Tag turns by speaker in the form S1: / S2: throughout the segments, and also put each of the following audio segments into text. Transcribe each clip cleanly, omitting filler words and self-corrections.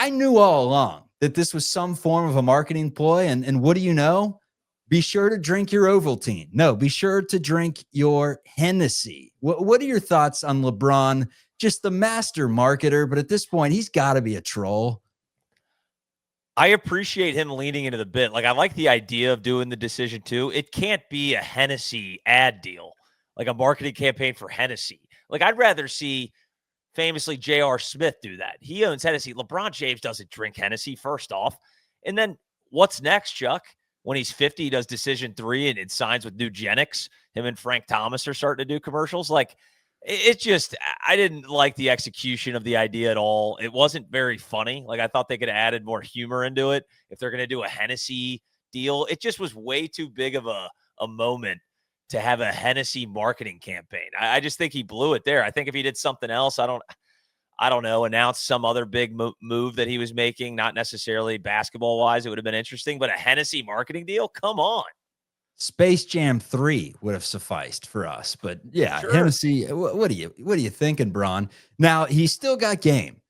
S1: I knew all along that this was some form of a marketing ploy. And what do you know? Be sure to drink your Ovaltine. No, be sure to drink your Hennessey. What are your thoughts on LeBron? Just the master marketer, but at this point, he's got to be a troll.
S2: I appreciate him leaning into the bit. Like, I like the idea of doing the decision too. It can't be a Hennessey ad deal, like a marketing campaign for Hennessey. Like, I'd rather see famously J.R. Smith do that. He owns Hennessey. LeBron James doesn't drink Hennessey, first off. And then what's next, Chuck? When he's 50, he does Decision 3 and signs with Nugenics. Him and Frank Thomas are starting to do commercials. Like, it just, I didn't like the execution of the idea at all. It wasn't very funny. Like, I thought they could have added more humor into it if they're going to do a Hennessey deal. It just was way too big of a moment to have a Hennessey marketing campaign. I just think he blew it there. I think if he did something else, I don't know, announce some other big move that he was making, not necessarily basketball wise, it would have been interesting, but a Hennessey marketing deal, come on.
S1: Space Jam 3 would have sufficed for us, but yeah, sure. Hennessey, what are you thinking, Bron? Now, he's still got game.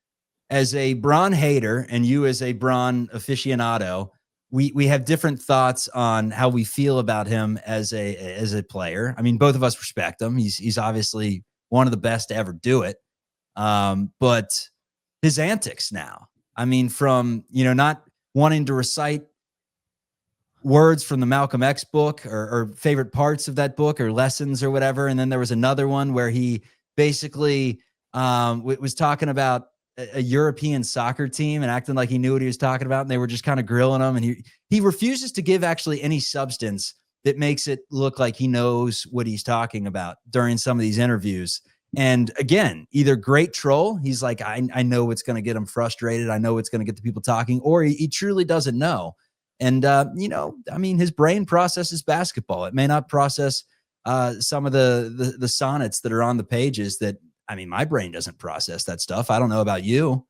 S1: As a Bron hater and you as a Bron aficionado, we have different thoughts on how we feel about him as a player. I mean, both of us respect him. He's obviously one of the best to ever do it. But his antics now, I mean, from, not wanting to recite words from the Malcolm X book or favorite parts of that book or lessons or whatever. And then there was another one where he basically was talking about a European soccer team and acting like he knew what he was talking about. And they were just kind of grilling him. And he refuses to give actually any substance that makes it look like he knows what he's talking about during some of these interviews. And again, either great troll, he's like, I know what's going to get him frustrated. I know what's going to get the people talking, or he truly doesn't know. And, I mean, his brain processes basketball. It may not process some of the sonnets that are on the pages that, I mean, my brain doesn't process that stuff. I don't know about you.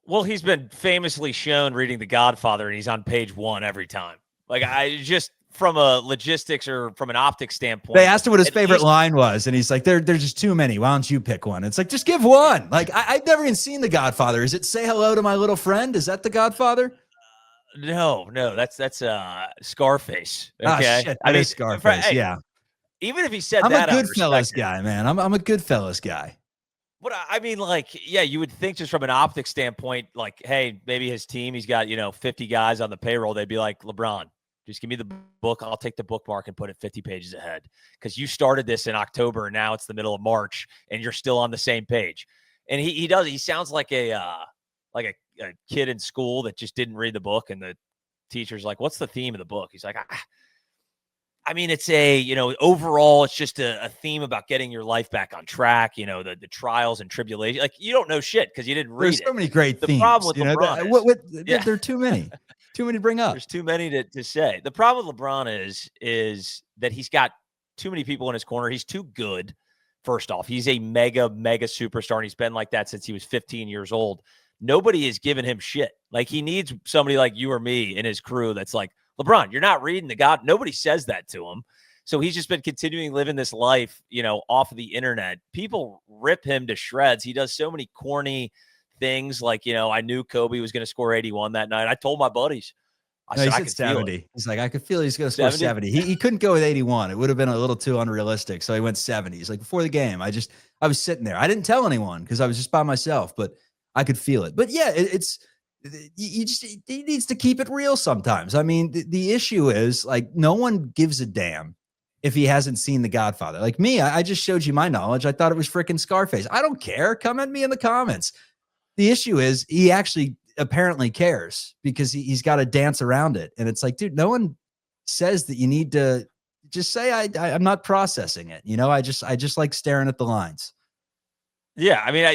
S2: Well, he's been famously shown reading The Godfather, and he's on page 1 every time. Like, I just, from a logistics or from an optics standpoint.
S1: They asked him what his favorite line was, and he's like, there's just too many. Why don't you pick one? It's like, just give one. Like, I've never even seen The Godfather. Is it Say Hello to My Little Friend? Is that The Godfather?
S2: No, that's Scarface. Okay,
S1: shit, I mean Scarface.
S2: Hey,
S1: yeah.
S2: Even if he said
S1: I'm
S2: that,
S1: a Goodfellas guy, man. I'm a Goodfellas guy.
S2: But I mean, like, yeah, you would think just from an optics standpoint, like, hey, maybe his team, he's got 50 guys on the payroll. They'd be like, LeBron, just give me the book. I'll take the bookmark and put it 50 pages ahead because you started this in October and now it's the middle of March and you're still on the same page. And he sounds like a kid in school that just didn't read the book, and the teacher's like, what's the theme of the book? He's like, I mean, it's overall, it's just a theme about getting your life back on track, the trials and tribulations. Like, you don't know shit because you didn't read
S1: There's so many great themes.
S2: The problem with LeBron is,
S1: there are too many. Too many to bring up.
S2: There's too many to say. The problem with LeBron is that he's got too many people in his corner. He's too good, first off. He's a mega superstar, and he's been like that since he was 15 years old. Nobody is giving him shit. Like, he needs somebody like you or me in his crew that's like, LeBron, you're not reading the God. Nobody says that to him. So he's just been continuing living this life, off of the internet. People rip him to shreds. He does so many corny things. Like, I knew Kobe was going to score 81 that night. I told my buddies.
S1: He said 70. He's like, I could feel he's going to score 70. He couldn't go with 81. It would have been a little too unrealistic. So he went 70. He's like, before the game, I was sitting there. I didn't tell anyone because I was just by myself, but I could feel it. But yeah, he needs to keep it real sometimes. I mean, the issue is, like, no one gives a damn if he hasn't seen The Godfather. Like me, I just showed you my knowledge. I thought it was freaking Scarface. I don't care. Come at me in the comments. The issue is he actually apparently cares because he's got to dance around it. And it's like, dude, no one says that you need to just say, I'm not processing it. I just like staring at the lines.
S2: Yeah, I mean,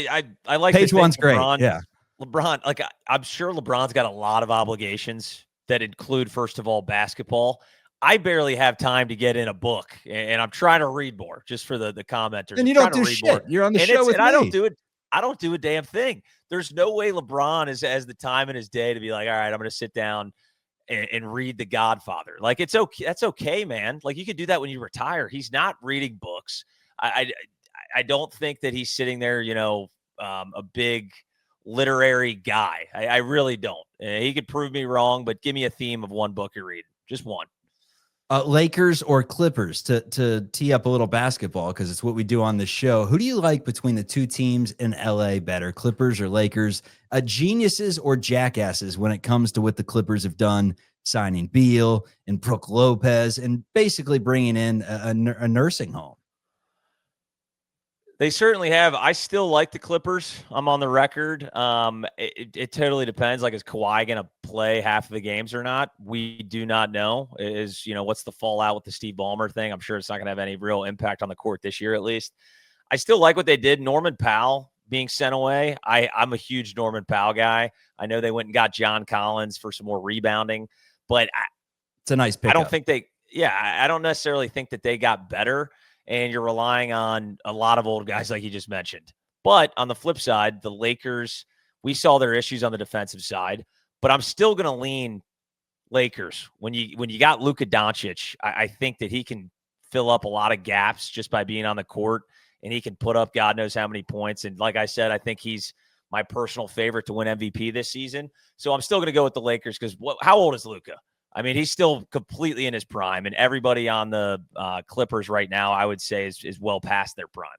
S2: I like
S1: page one's great. Yeah,
S2: LeBron, like, I'm sure LeBron's got a lot of obligations that include, first of all, basketball. I barely have time to get in a book, and I'm trying to read more just for the commenters.
S1: And you don't do shit. More. You're on the show with me.
S2: I don't do it. I don't do a damn thing. There's no way LeBron has the time in his day to be like, all right, I'm going to sit down and read The Godfather. Like, it's okay. That's okay, man. Like, you could do that when you retire. He's not reading books. I don't think that he's sitting there, a big literary guy. I really don't. He could prove me wrong, but give me a theme of one book you're reading. Just one.
S1: Lakers or Clippers to tee up a little basketball, because it's what we do on this show. Who do you like between the two teams in LA better, Clippers or Lakers? Geniuses or jackasses when it comes to what the Clippers have done, signing Beal and Brook Lopez and basically bringing in a nursing home?
S2: They certainly have. I still like the Clippers. I'm on the record. It totally depends. Like, is Kawhi going to play half of the games or not? We do not know. What's the fallout with the Steve Ballmer thing? I'm sure it's not going to have any real impact on the court this year, at least. I still like what they did. Norman Powell being sent away. I'm a huge Norman Powell guy. I know they went and got John Collins for some more rebounding, but
S1: it's a nice pickup.
S2: I don't necessarily think that they got better. And you're relying on a lot of old guys like you just mentioned. But on the flip side, the Lakers, we saw their issues on the defensive side, but I'm still going to lean Lakers. When you got Luka Doncic, I think that he can fill up a lot of gaps just by being on the court, and he can put up God knows how many points. And like I said, I think he's my personal favorite to win MVP this season. So I'm still going to go with the Lakers because how old is Luka? I mean, he's still completely in his prime, and everybody on the Clippers right now, I would say, is well past their prime.